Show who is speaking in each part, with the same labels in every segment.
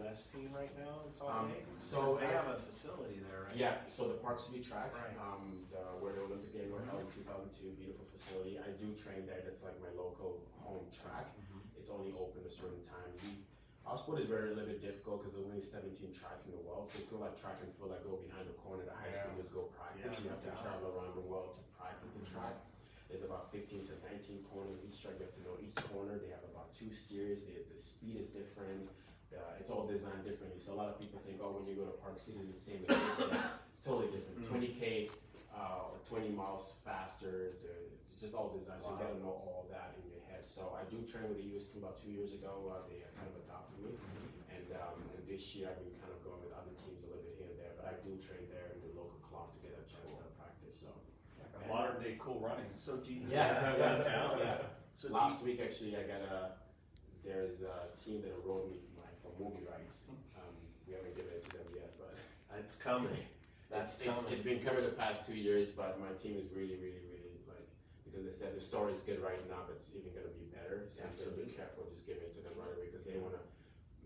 Speaker 1: U.S. team right now in Salt Lake?
Speaker 2: So
Speaker 1: they have a facility there, right?
Speaker 2: Yeah, so the Park City track,
Speaker 1: Right.
Speaker 2: where the Olympic Games were held in 2002, beautiful facility. I do train there. That's like my local home track. It's only open a certain time. Our sport is a little bit difficult because there's only 17 tracks in the world, so it's not like track and field that go behind the corner. The high school just go practice. You have to travel around the world to practice the track. There's about 15 to 19 corners each track. You have to know each corner. They have about 2 steers. The speed is different. It's all designed differently. So a lot of people think, oh, when you go to Park City, it's the same. But it's totally different. 20K or 20 miles faster. It's just all designed. So you got to know all that in your head. So I do train with the U.S. team about 2 years ago. They kind of adopted me. And this year I've been kind of going with other teams a little bit here and there. But I do train there in the local club to get a chance to practice. So.
Speaker 3: Modern day cool running.
Speaker 1: So do you
Speaker 2: Yeah. So last week actually there's a team that enrolled me for movie rights. We haven't given it to them yet, but
Speaker 1: it's coming.
Speaker 2: It's been coming the past 2 years, but my team is really like, because they said the story is good right now, but it's even gonna be better. So you gotta be careful just giving it to them right away because they wanna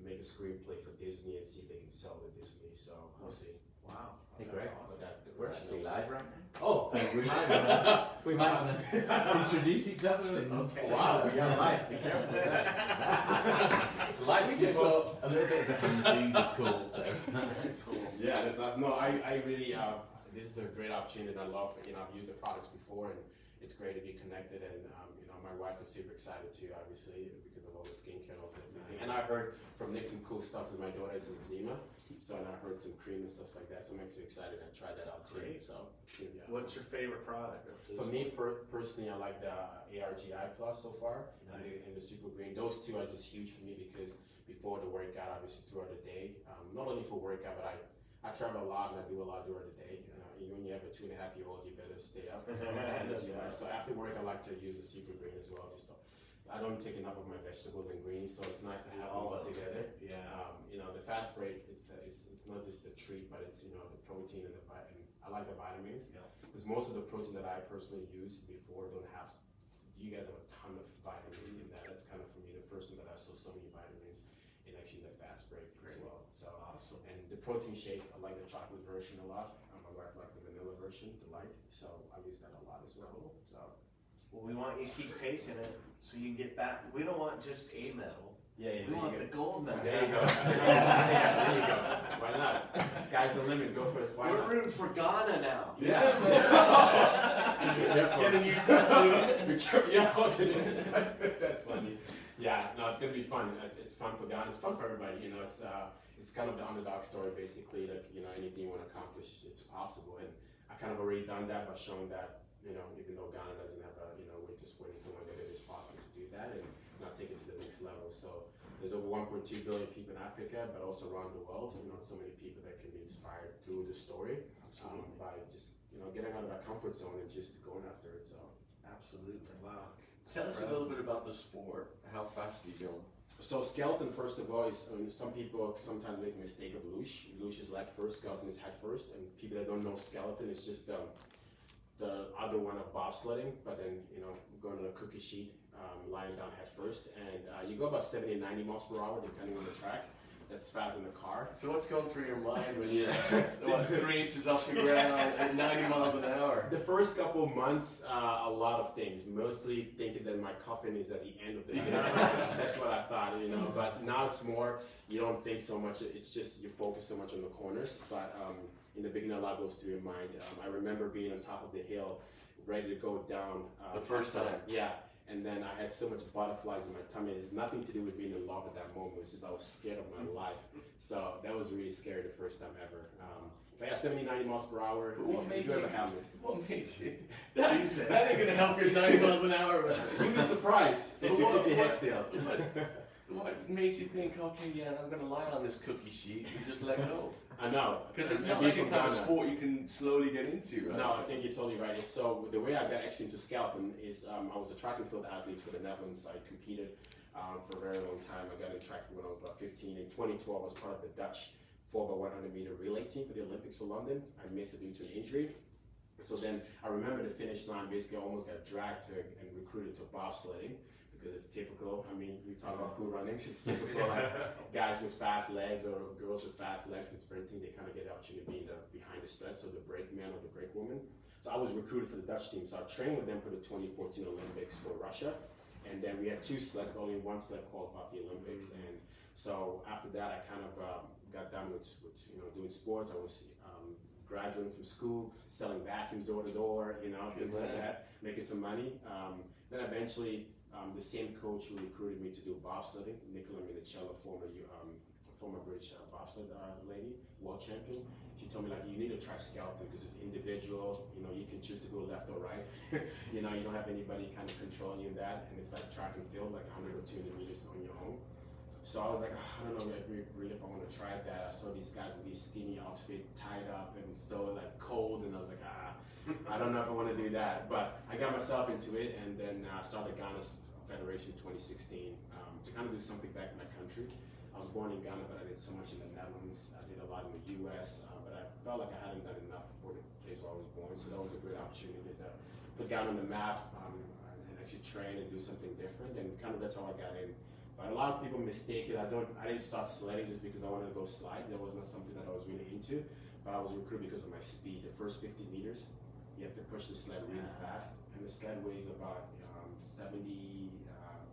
Speaker 2: make a screenplay for Disney and see if they can sell to Disney. So we'll see.
Speaker 1: Wow.
Speaker 4: Hey, Greg.
Speaker 1: Awesome.
Speaker 4: We're actually live right now.
Speaker 2: Oh,
Speaker 4: We might want to introduce each other.
Speaker 1: Okay.
Speaker 2: Wow, we got live. Be careful with that. It's live.
Speaker 4: We just saw a little bit behind the scenes. It's cool. So.
Speaker 1: Cool.
Speaker 2: Yeah, that's awesome. No, I really, this is a great opportunity and I love, I've used the products before and it's great to be connected and, my wife is super excited too, obviously, because of all the skincare and all that. And I heard from Nick some cool stuff because my daughter has eczema, so and I heard some cream and stuff like that, so it makes me excited to try that out too.
Speaker 1: Great.
Speaker 2: So, yeah,
Speaker 1: What's your favorite product?
Speaker 2: For me personally, I like the ARGI Plus so far and the Super Green. Those two are just huge for me because before the workout, obviously throughout the day, not only for workout, but I travel a lot and I do a lot during the day. When you have a 2.5-year-old, you better stay up. So after work, I like to use the Super Green as well. I don't take enough of my vegetables and greens, so it's nice to have them all together.
Speaker 1: Yeah.
Speaker 2: The fast break, it's not just the treat, but it's the protein and I like the vitamins. Because most of the protein that I personally use before don't have. You guys have a ton of vitamins in that. That's kind of for me the first thing that I saw so many vitamins in actually the fast break as well. So awesome. And the protein shake, I like the chocolate version a lot. My wife likes the vanilla version, the light. So I use that a lot as well. So.
Speaker 1: Well, we want you to keep taking it so you can get that. We don't want just a medal.
Speaker 2: Yeah,
Speaker 1: we want the gold medal.
Speaker 2: There you go. There you go. Why not? Sky's the limit. Go for it. Why
Speaker 1: We're
Speaker 2: not?
Speaker 1: rooting for Ghana now.
Speaker 2: Yeah.
Speaker 1: Getting you tattooed.
Speaker 2: That's funny. Yeah, no, it's gonna be fun. It's fun for Ghana. It's fun for everybody. It's kind of the underdog story, basically. That anything you want to accomplish, it's possible. And I kind of already done that by showing that even though Ghana doesn't have we're just waiting for one day, it is possible to do that and not take it to the next level. So there's over 1.2 billion people in Africa, but also around the world. So many people that can be inspired through the story by just getting out of that comfort zone and just going after it. So
Speaker 1: absolutely, wow.
Speaker 4: Tell us a little bit about the sport. How fast are you going?
Speaker 2: So skeleton, first of all, is some people sometimes make a mistake of luge. Luge is leg first, skeleton is head first, and people that don't know skeleton is just the other one of bobsledding, but then going on a cookie sheet, lying down head first, and you go about 70 and 90 miles per hour depending on the track. That's fast in the car.
Speaker 4: So what's going through your mind when you're 3 inches off the ground at 90 miles an hour?
Speaker 2: The first couple of months, a lot of things. Mostly thinking that my coffin is at the end of the hill. That's what I thought, But now it's more, you don't think so much. It's just you focus so much on the corners. But in the beginning, a lot goes through your mind. I remember being on top of the hill, ready to go down.
Speaker 4: The first time?
Speaker 2: Yeah. And then I had so much butterflies in my tummy. It has nothing to do with being in love at that moment. It's just I was scared of my life. So that was really scary the first time ever. But yeah, 70, 90 miles per hour.
Speaker 4: What made you?
Speaker 2: What
Speaker 4: made you? That ain't gonna help your 90 miles an hour, man.
Speaker 2: You'd be surprised if you keep your head still.
Speaker 4: What made you think, okay, yeah, I'm gonna lie on this cookie sheet and just let go?
Speaker 2: I know.
Speaker 4: Because it's not like a kind of sport you can slowly get into, right?
Speaker 2: No, I think you're totally right. So the way I got actually into skeleton is I was a track and field athlete for the Netherlands. I competed for a very long time. I got in track when I was about 15. In 2012, I was part of the Dutch 4x100 meter relay team for the Olympics for London. I missed it due to an injury. So then I remember the finish line, basically I almost got dragged and recruited to bobsledding because it's typical. I mean, we talk about cool runnings. It's typical, like guys with fast legs or girls with fast legs in sprinting, they kind of get the opportunity to be behind the sled, so the brake man or the brake woman. So I was recruited for the Dutch team, so I trained with them for the 2014 Olympics for Russia. And then we had 2 sleds, only 1 sled qualified for the Olympics. And so after that, I kind of got done with doing sports. I was graduating from school, selling vacuums door to door, things like that, making some money. Then eventually, the same coach who recruited me to do bobsledding, Nicola Minicello, former British bobsled lady, world champion. She told me, like, you need to try skeleton because it's individual. You can choose to go left or right. You don't have anybody kind of controlling you in that, and it's like track and field, like 100 or 200 meters on your own. So I was like, I don't know really if I want to try that. I saw these guys with these skinny outfit, tied up, and so like cold, and I was like, I don't know if I want to do that. But I got myself into it, and then I started Ghana's Federation in 2016 to kind of do something back in my country. I was born in Ghana, but I did so much in the Netherlands. I did a lot in the US, but I felt like I hadn't done enough for the place where I was born. So that was a great opportunity to put Ghana on the map and actually train and do something different. And kind of that's how I got in. But a lot of people mistake it. I didn't start sledding just because I wanted to go slide. That was not something that I was really into. But I was recruited because of my speed. The first 50 meters, you have to push the sled really fast. And the sled weighs about 70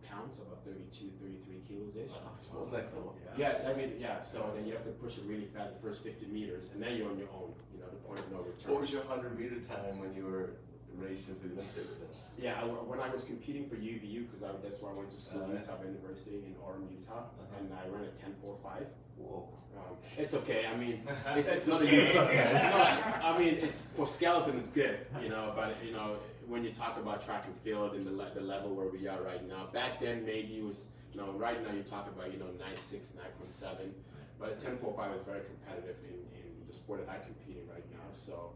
Speaker 2: pounds, about 32, 33 kilos-ish.
Speaker 4: What was that for?
Speaker 2: Yes, I mean, yeah. So then you have to push it really fast the first 50 meters, and then you're on your own. The point of no return.
Speaker 4: What was your 100-meter time when you were racing for the Olympics then?
Speaker 2: Yeah, when I was competing for UVU, because that's where I went to school, Utah University in Orem, Utah, and I ran a 10.45.
Speaker 4: Whoa.
Speaker 2: It's okay. I mean, it's not
Speaker 1: okay.
Speaker 2: okay. I mean, it's for skeleton, it's good, But when you talk about track and field and the level where we are right now, back then maybe it was, right now you talk about 9.6, 9.7, but a 10.45 is very competitive in the sport that I compete in right now. So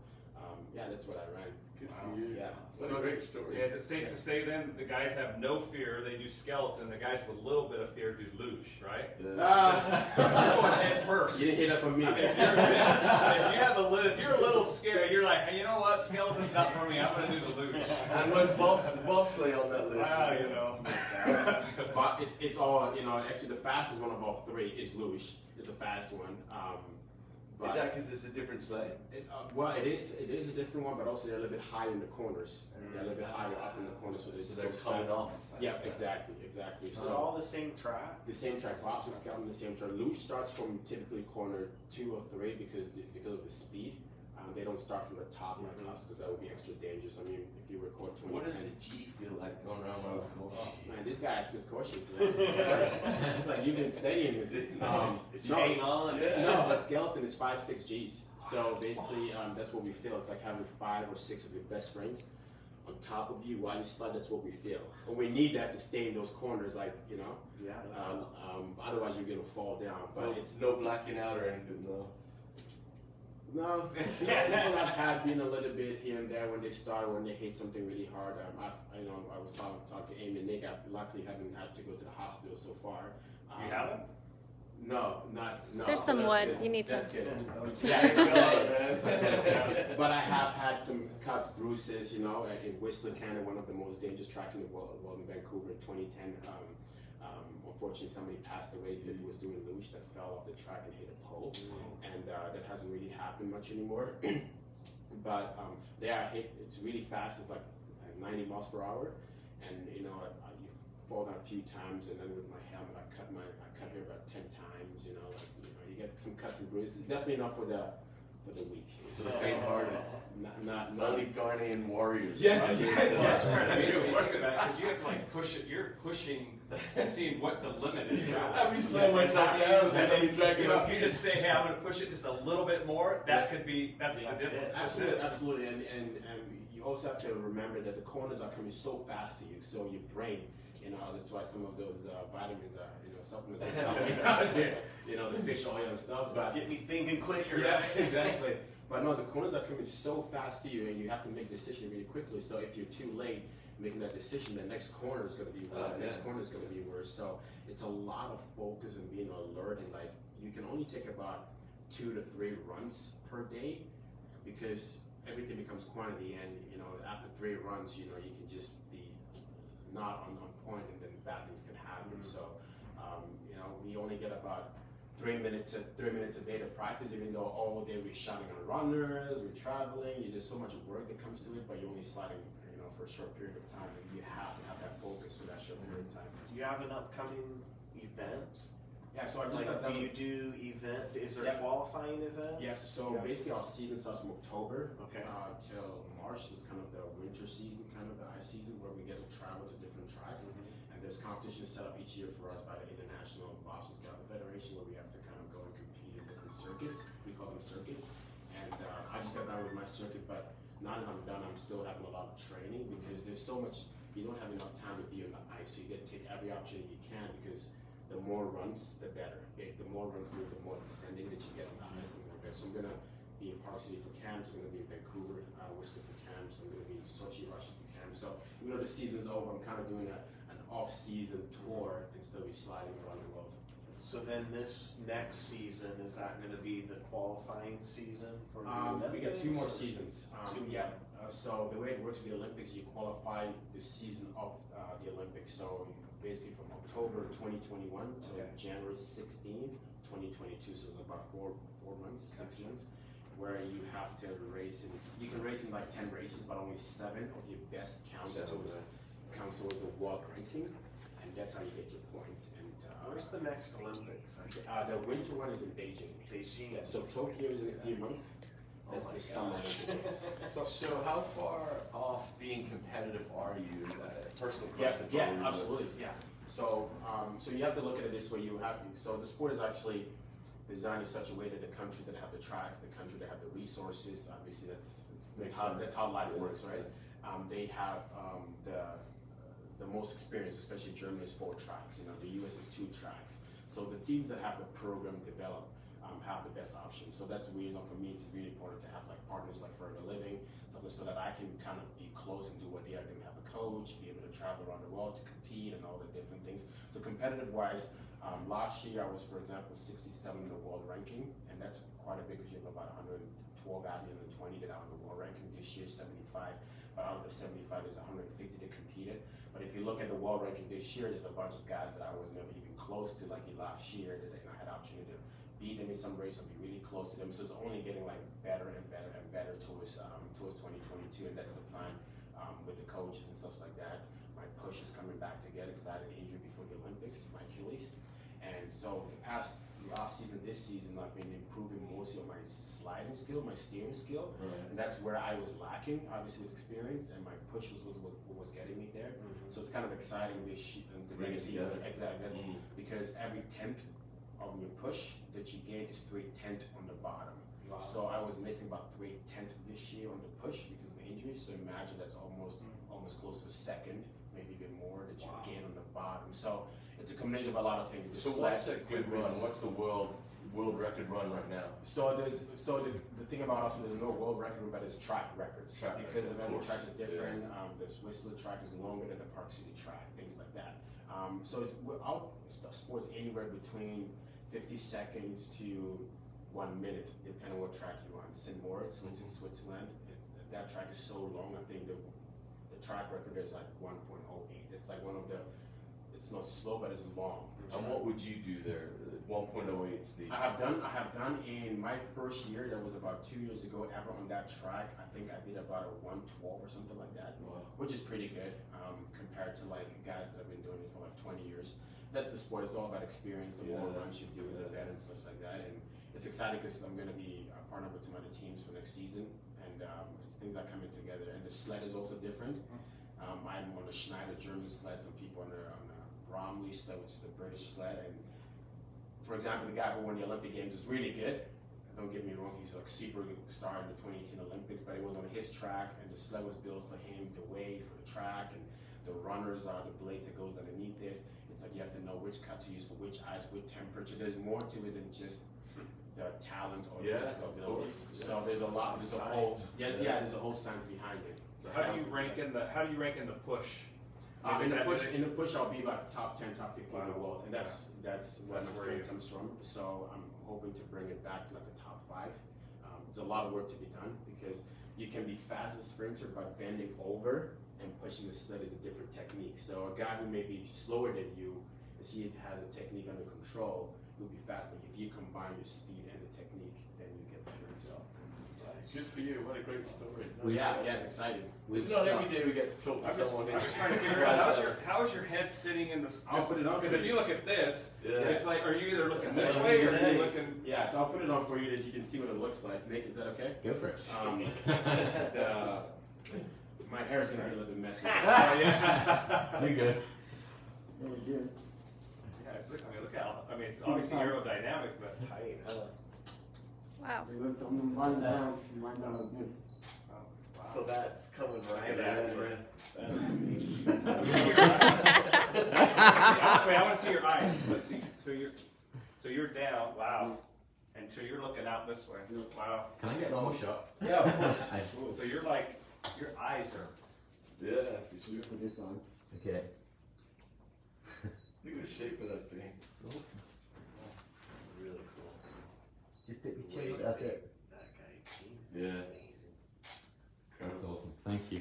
Speaker 2: yeah, that's what I ran.
Speaker 4: Good for you.
Speaker 2: Yeah.
Speaker 4: What a great story.
Speaker 3: Is it safe to say then the guys have no fear, they do skeleton, the guys with a little bit of fear do luge, right?
Speaker 4: Yeah.
Speaker 3: You're going head first.
Speaker 2: You didn't hear that from me.
Speaker 3: If you're a little scared, you're like, hey, you know what, skeleton's not for me, I'm going to do the luge.
Speaker 4: And what's bobsleigh on that list?
Speaker 3: Wow,
Speaker 2: But it's all, actually the fastest one of all 3 is luge. It's the fastest one.
Speaker 4: Is that because it's a different sleigh?
Speaker 2: Well, it is a different one, but also they're a little bit higher in the corners. They're a little bit higher up in the corners, so
Speaker 4: they're coming off.
Speaker 2: Yeah, exactly.
Speaker 1: So all the same track?
Speaker 2: The same track, bobs and skeleton, the same track. Luge starts from typically corner 2 or 3 because of the speed. They don't start from the top like us because that would be extra dangerous. I mean, if you record 20.
Speaker 4: What does the G feel like going around those courses?
Speaker 2: Oh, man, this guy asks us questions. It's like you've been studying it.
Speaker 1: Hang on.
Speaker 2: No, but skeleton is 5-6 Gs. So basically, that's what we feel. It's like having 5 or 6 of your best friends on top of you while you slide. That's what we feel. And we need that to stay in those corners, like
Speaker 1: Yeah.
Speaker 2: Otherwise, you're gonna fall down. But
Speaker 4: It's no blacking out or anything, no.
Speaker 2: No, people I've had been a little bit here and there when they start, when they hit something really hard. I was talking to Amy and Nick. I luckily haven't had to go to the hospital so far.
Speaker 3: You haven't?
Speaker 2: No.
Speaker 5: There's some wood. You need to.
Speaker 4: That's good.
Speaker 2: Yeah, but I have had some cuts, bruises. In Whistler, Canada, one of the most dangerous track in the world, in Vancouver in 2010. Unfortunately, somebody passed away that he was doing luge that fell off the track and hit a pole, and that hasn't really happened much anymore. But they are hit. It's really fast. It's like 90 miles per hour, and you fall down a few times, and then with my helmet, I cut here about 10 times. You get some cuts and bruises. It's definitely not for the weak.
Speaker 4: For the faint-hearted.
Speaker 2: Not
Speaker 4: Only Ghanaian warriors.
Speaker 2: Yes.
Speaker 3: That's right. I mean, because you have to like push it. You're pushing and seeing what the limit is.
Speaker 4: I'd be slowing myself down and then dragging
Speaker 3: If you just say, hey, I'm going to push it just a little bit more, that's the difference.
Speaker 2: Absolutely. And you also have to remember that the corners are coming so fast to you, so your brain, that's why some of those vitamins are, supplements are coming out here, the fish oil and stuff. But
Speaker 1: Get me thinking quicker.
Speaker 2: yeah, exactly. But no, the corners are coming so fast to you, and you have to make a decision really quickly. So if you're too late making that decision, the next corner is going to be worse. The next corner is going to be worse. So it's a lot of focus and being alert, and like you can only take about 2 to 3 runs per day because everything becomes quantity. And after 3 runs, you can just be not on point, and then bad things can happen. So, you know, we only get about 3 minutes a day to practice, even though all day we're shouting on runners, we're traveling, there's so much work that comes to it, but you're only sliding, you know, for a short period of time, and you have to have that focus for that short period of time.
Speaker 1: Do you have an upcoming event?
Speaker 2: Yeah, so I just
Speaker 1: Like, do you do event? Is there a qualifying event?
Speaker 2: Yes, so basically our season starts from October
Speaker 1: Okay.
Speaker 2: till March. It's kind of the winter season, kind of the ice season, where we get to travel to different tracks. And there's competitions set up each year for us by the International Bobsled Scouting Federation, where we have to kind of go and compete in different circuits. We call them circuits. And I just got done with my circuit, but now that I'm done, I'm still having a lot of training because there's so much, you don't have enough time to be on the ice. So you get to take every opportunity you can because the more runs, the better. The more runs, the more descending that you get on the ice, the more better. So I'm gonna be in Park City for camps. I'm gonna be in Vancouver, Whistler for camps. I'm gonna be in Sochi, Russia for camps. So even though the season's over, I'm kind of doing an off-season tour and still be sliding around the world.
Speaker 1: So then this next season, is that gonna be the qualifying season for the Olympics?
Speaker 2: We got 2 more seasons.
Speaker 1: Two
Speaker 2: Yeah. So the way it works with the Olympics, you qualify the season of the Olympics. So basically from October 2021 to January 16, 2022. So it's about 4 months, 6 months, where you have to race. You can race in like 10 races, but only 7 of your best counts towards the world ranking, and that's how you get your points. And
Speaker 1: Where's the next Olympics?
Speaker 2: the winter one is in Beijing.
Speaker 1: Beijing.
Speaker 2: So Tokyo is in a few months. That's the summer.
Speaker 4: So how far off being competitive are you? Personal question.
Speaker 2: Yeah, absolutely. Yeah. So, so you have to look at it this way. So the sport is actually designed in such a way that the country that have the tracks, the country that have the resources, obviously that's how life works, right? They have the most experience, especially Germany is 4 tracks. You know, the US is 2 tracks. So the teams that have the program developed have the best options. So that's the reason for me it's really important to have like partners like Forever Living, so that I can kind of be close and do what they are doing, have a coach, be able to travel around the world to compete and all the different things. So competitive wise, last year I was, for example, 67 in the world ranking, and that's quite a big because you have about 112 out of 120 that are on the world ranking. This year 75, but out of the 75 there's 150 that competed. But if you look at the world ranking this year, there's a bunch of guys that I was never even close to like last year that I had opportunity to beat them in some race and be really close to them. So it's only getting like better and better and better towards 2022, and that's the plan with the coaches and stuff like that. My push is coming back together because I had an injury before the Olympics, my Achilles, and so last season, this season, I've been improving mostly on my sliding skill, my steering skill, and that's where I was lacking, obviously with experience, and my push was what was getting me there. So it's kind of exciting this season. Exactly, that's because every 10th of your push that you gain is 3/10 on the bottom. Wow. So I was missing about 3/10 this year on the push because of the injury. So imagine that's almost close to a second, maybe even more that you gain on the bottom. So it's a combination of a lot of things.
Speaker 4: So what's a good run? What's the world record run right now?
Speaker 2: So the thing about us, there's no world record, but it's track records because every track is different. This Whistler track is longer than the Park City track, things like that. So our sports anywhere between 50 seconds to 1 minute, depending on what track you're on. St. Moritz, which is Switzerland, that track is so long. I think the track record is like 1.08. It's like it's not slow, but it's long.
Speaker 4: And what would you do there? 1.08 is the.
Speaker 2: I have done in my first year, that was about 2 years ago, ever on that track. I think I did about a 112 or something like that, which is pretty good compared to like guys that have been doing it for like 20 years. That's the sport. It's all about experience. The more runs you do, the better and stuff like that. And it's exciting because I'm going to be partnered with some other teams for next season, and it's things are coming together. And the sled is also different. I'm on the Schneider German sled. Some people on a Bromley sled, which is a British sled. And for example, the guy who won the Olympic Games is really good. Don't get me wrong, he's like super star in the 2018 Olympics, but it was on his track, and the sled was built for him, the way for the track, and the runners are the blades that goes underneath it. It's like you have to know which cut to use for which ice, what temperature. There's more to it than just the talent or the physical ability. So there's a lot. There's a whole there's a whole science behind it.
Speaker 3: So how do you rank in the push?
Speaker 2: In the push, I'll be about top 10, top 15 in the world, and that's where my strength comes from. So I'm hoping to bring it back to like a top 5. There's a lot of work to be done because you can be fast as a sprinter by bending over and pushing the sled is a different technique. So a guy who may be slower than you, if he has a technique under control, he'll be fast. But if you combine your speed and the technique, then you get better result.
Speaker 4: Good for you. What a great story.
Speaker 2: Well, yeah, it's exciting.
Speaker 4: It's not every day we get to talk to
Speaker 3: I'm just
Speaker 4: someone.
Speaker 3: trying to figure out how's your head sitting in this?
Speaker 2: I'll put it on
Speaker 3: Because
Speaker 2: for
Speaker 3: if
Speaker 2: you.
Speaker 3: you look at this,
Speaker 4: Yeah.
Speaker 3: it's like, are you either looking this
Speaker 2: Yeah.
Speaker 3: way or are
Speaker 2: Yeah.
Speaker 3: you looking?
Speaker 2: Yeah, so I'll put it on for you so you can see what it looks like. Nick, is that okay?
Speaker 6: Go for it.
Speaker 2: My hair is gonna be a little bit messy.
Speaker 3: Yeah.
Speaker 6: You're good.
Speaker 3: Yeah, it's look out. I mean, it's obviously aerodynamic, but
Speaker 1: Tight, huh?
Speaker 5: Wow.
Speaker 1: So that's coming right
Speaker 3: Yeah,
Speaker 1: at
Speaker 3: that's
Speaker 1: you.
Speaker 3: right.
Speaker 1: That is amazing.
Speaker 3: Wait, I want to see your eyes. Let's see. So you're down. Wow. And so you're looking out this way. Wow.
Speaker 6: Can I get one more shot?
Speaker 1: Yeah, of course.
Speaker 3: So you're like, your eyes are.
Speaker 4: Yeah, for sure.
Speaker 6: Okay.
Speaker 4: Look at the shape of that thing.
Speaker 6: It's awesome.
Speaker 1: Really cool.
Speaker 6: Just dip your chin. That's it.
Speaker 1: That guy,
Speaker 4: Yeah.
Speaker 1: amazing.
Speaker 6: That's awesome. Thank you.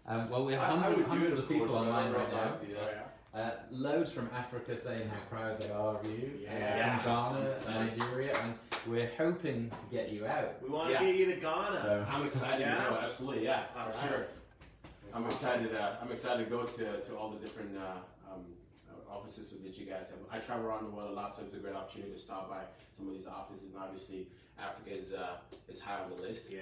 Speaker 6: Well, we have
Speaker 4: I would do
Speaker 6: hundreds
Speaker 4: it,
Speaker 6: of people
Speaker 4: course, but
Speaker 6: online
Speaker 4: I'm
Speaker 6: right
Speaker 4: not
Speaker 6: now.
Speaker 4: like, yeah.
Speaker 6: Loads from Africa saying how proud they are of you.
Speaker 3: Yeah.
Speaker 6: From Ghana, Nigeria, and we're hoping to get you out.
Speaker 1: We want to
Speaker 2: Yeah.
Speaker 1: get you to Ghana.
Speaker 6: So,
Speaker 2: I'm excited
Speaker 1: Yeah?
Speaker 2: to go. Absolutely, yeah,
Speaker 1: All
Speaker 2: for
Speaker 1: right.
Speaker 2: sure. I'm excited. I'm excited to go to all the different offices that you guys have. I travel around the world a lot, so it's a great opportunity to stop by some of these offices. And obviously, Africa is high on the list.
Speaker 1: Yeah.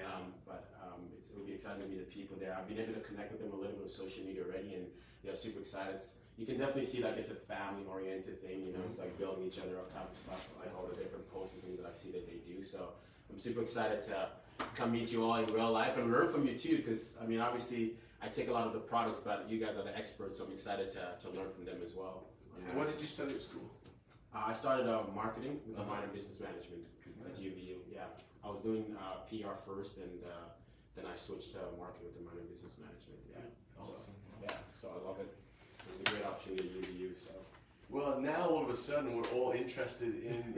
Speaker 2: It will be exciting to meet the people there. I've been able to connect with them a little bit on social media already, and they're super excited. You can definitely see like it's a family-oriented thing. You know, it's like building each other up type of stuff. Like all the different posts and things that I see that they do. So I'm super excited to come meet you all in real life and learn from you too. Because I mean, obviously, I take a lot of the products, but you guys are the experts, so I'm excited to learn from them as well.
Speaker 4: What did you study at school?
Speaker 2: I started marketing with a minor in business management at UVU. Yeah, I was doing PR first, and then I switched to marketing with a minor in business management. Yeah,
Speaker 4: Awesome.
Speaker 2: so I love it. It was a great opportunity at UVU. So
Speaker 4: Well, now all of a sudden we're all interested in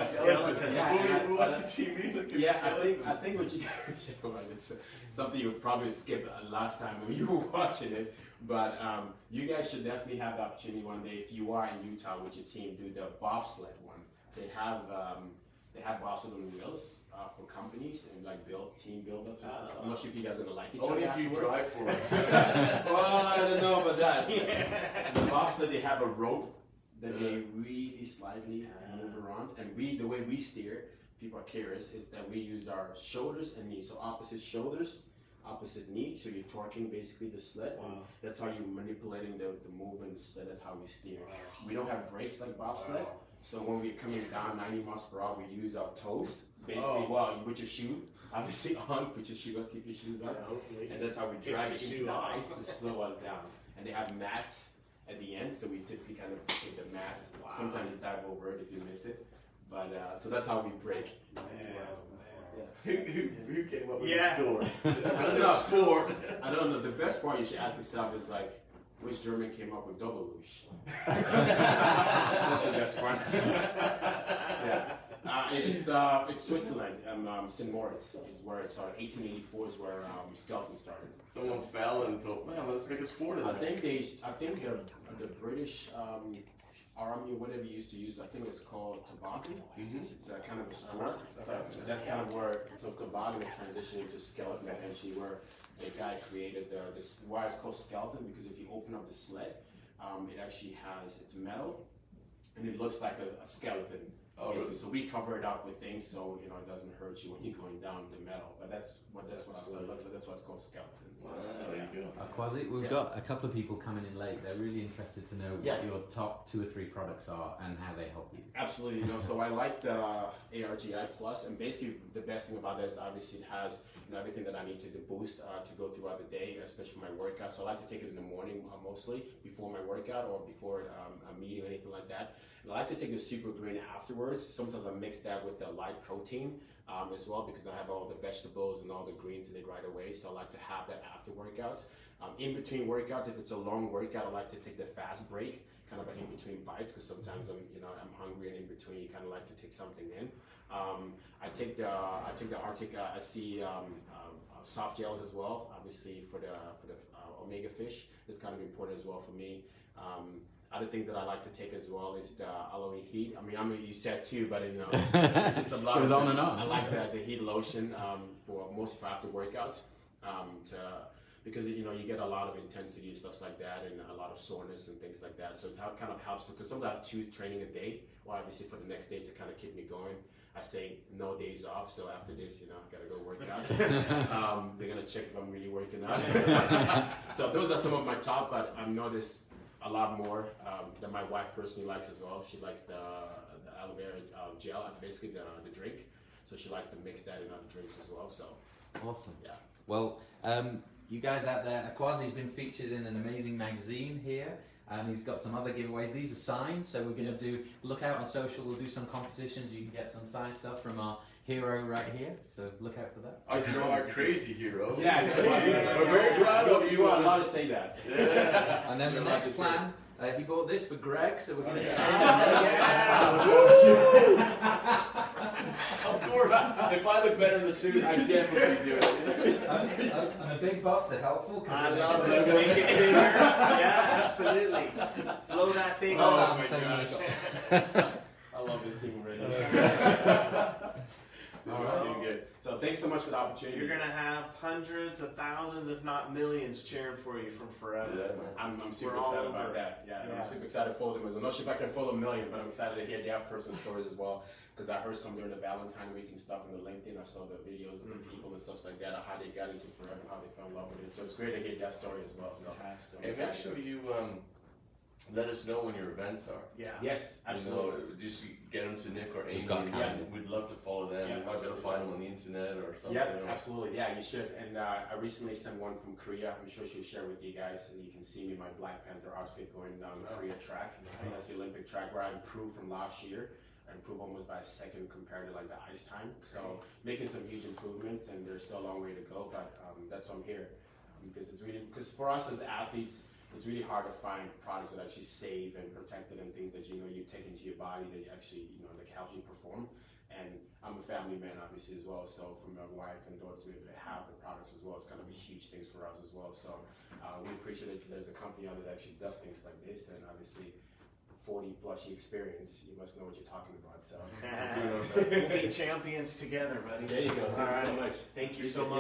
Speaker 1: Skeleton.
Speaker 2: Yeah,
Speaker 4: we're watching TV looking
Speaker 2: yeah,
Speaker 4: at
Speaker 2: I think what you it's something you probably skipped last time when you were watching it. But you guys should definitely have the opportunity one day if you are in Utah with your team, do the bobsled one. They have bobsled on wheels for companies and like team build-ups and stuff. I'm not sure if you guys are gonna like each other.
Speaker 4: Only if you
Speaker 2: afterwards.
Speaker 4: drive for us.
Speaker 2: Well, I don't know about that. The bobsled, they have a rope that they really slightly move around, and the way we steer, people are curious, is that we use our shoulders and knees. So opposite shoulders, opposite knee. So you're torquing basically the sled.
Speaker 1: Wow.
Speaker 2: And that's how you're manipulating the movement of the sled. That's how we steer. We don't have brakes like bobsled. So when we're coming down 90 miles per hour, we use our toes. Basically, well, you put your shoe obviously on, put your shoe on, keep your shoes on.
Speaker 1: Hopefully.
Speaker 2: And that's how we
Speaker 1: Take
Speaker 2: drag
Speaker 1: your
Speaker 2: it into
Speaker 1: shoe
Speaker 2: the
Speaker 1: off.
Speaker 2: ice to slow us down. And they have mats at the end, so we typically kind of take the mats.
Speaker 1: Wow.
Speaker 2: Sometimes you dive over it if you miss it. But so that's how we break.
Speaker 4: Who came up with
Speaker 1: Yeah.
Speaker 4: the story?
Speaker 2: I
Speaker 4: That's
Speaker 2: don't
Speaker 4: a
Speaker 2: know.
Speaker 4: sport.
Speaker 2: I don't know. The best part you should ask yourself is like, which German came up with double loosh? That's the best part. Yeah. It's Switzerland. St. Moritz is where it started. 1884 is where skeleton started.
Speaker 4: Someone fell and thought, man, let's make a sport of
Speaker 2: I
Speaker 4: that.
Speaker 2: think the British Army, whatever you used to use, I think it's called toboggan. It's kind of a sport. So that's kind of where the toboggan transitioned into skeleton eventually, where the guy created this. Why it's called skeleton? Because if you open up the sled, it actually it's metal, and it looks like a skeleton.
Speaker 4: Oh, really?
Speaker 2: So we cover it up with things so it doesn't hurt you when you're going down the metal. But that's what our sled looks like. That's why it's called skeleton.
Speaker 4: Wow, there you go.
Speaker 6: Akwasi, we've got a couple of people coming in late. They're really interested to know
Speaker 2: Yeah.
Speaker 6: what your top 2 or 3 products are and how they help you.
Speaker 2: Absolutely. So I like the ARGI Plus, and basically the best thing about that is obviously it has everything that I need to boost to go throughout the day, especially for my workout. So I like to take it in the morning mostly before my workout or before a meeting or anything like that. And I like to take the super green afterwards. Sometimes I mix that with the light protein as well, because I have all the vegetables and all the greens in it right away. So I like to have that after workouts. In between workouts, if it's a long workout, I like to take the fast break, kind of an in-between bites, because sometimes I'm hungry, and in between you kind of like to take something in. I take the Arctic sea soft gels as well, obviously for the omega fish. It's kind of important as well for me. Other things that I like to take as well is the aloe heat. I mean, you said too, but it's just a lot.
Speaker 6: Goes on and on.
Speaker 2: I like the heat lotion for most after workouts, because you get a lot of intensity and stuff like that, and a lot of soreness and things like that. So it kind of helps, because sometimes I have 2 training a day, or obviously for the next day to kind of keep me going. I say no days off, so after this, I gotta go work out. They're gonna check if I'm really working out. So those are some of my top, but I noticed a lot more that my wife personally likes as well. She likes the aloe vera gel, basically the drink. So she likes to mix that in other drinks as well. So
Speaker 6: Awesome.
Speaker 2: yeah.
Speaker 6: Well, you guys out there, Akwasi's been featured in an amazing magazine here, and he's got some other giveaways. These are signed, so we're going to look out on social. We'll do some competitions. You can get some signed stuff from our hero right here, so look out for that.
Speaker 4: Our crazy hero.
Speaker 2: Yeah, we're very proud of you. You are allowed to say that.
Speaker 4: Yeah.
Speaker 6: And then the next plan, he bought this for Greg, so we're going to
Speaker 4: Of course, if I look better in the suit, I definitely do it.
Speaker 6: And the big box are helpful.
Speaker 1: I love it. Make it bigger. Yeah, absolutely. Blow that thing
Speaker 6: Oh,
Speaker 1: up.
Speaker 6: I'm saying
Speaker 2: I love this team already.
Speaker 4: This is too good.
Speaker 2: So thanks so much for the opportunity.
Speaker 1: You're gonna have hundreds of thousands, if not millions, cheering for you from Forever.
Speaker 4: Yeah, man.
Speaker 2: I'm super
Speaker 1: We're all
Speaker 2: excited about
Speaker 1: over.
Speaker 2: that. Yeah,
Speaker 1: Yeah.
Speaker 2: I'm super excited for them. I'm not sure if I can follow a million, but I'm excited to hear their personal stories as well. Because I heard some during the Valentine week and stuff on the LinkedIn. I saw the videos of the people and stuff like that, of how they got into Forever, how they fell in love with it. So it's great to hear that story as well. So
Speaker 1: Fantastic.
Speaker 4: And make sure you let us know when your events are.
Speaker 1: Yeah.
Speaker 2: yes, absolutely.
Speaker 4: Just get them to Nick or Amy.
Speaker 6: got
Speaker 4: and
Speaker 6: calendar.
Speaker 4: we'd love to follow them.
Speaker 2: Yeah,
Speaker 4: You might be able to
Speaker 2: absolutely.
Speaker 4: find them on the internet or something.
Speaker 2: Yeah,
Speaker 4: or-
Speaker 2: absolutely. Yeah, you should. And I recently sent one from Korea. I'm sure she'll share with you guys, and you can see me in my Black Panther outfit going down the Korea track. And that's the Olympic track where I improved from last year. I improved almost by a second compared to like the ice time. So making some huge improvements, and there's still a long way to go. But that's why I'm here, because for us as athletes, it's really hard to find products that actually save and protect it, and things that you take into your body that you actually that helps you perform. And I'm a family man, obviously, as well. So for my wife and daughter to be able to have the products as well, it's gonna be huge things for us as well. So we appreciate that there's a company out there that actually does things like this, and obviously 40+ year experience, you must know what you're talking about. So
Speaker 1: We'll be champions together, buddy.
Speaker 2: there you go.
Speaker 1: All
Speaker 2: Thank you so
Speaker 1: right.
Speaker 2: much.
Speaker 1: Thank you so much.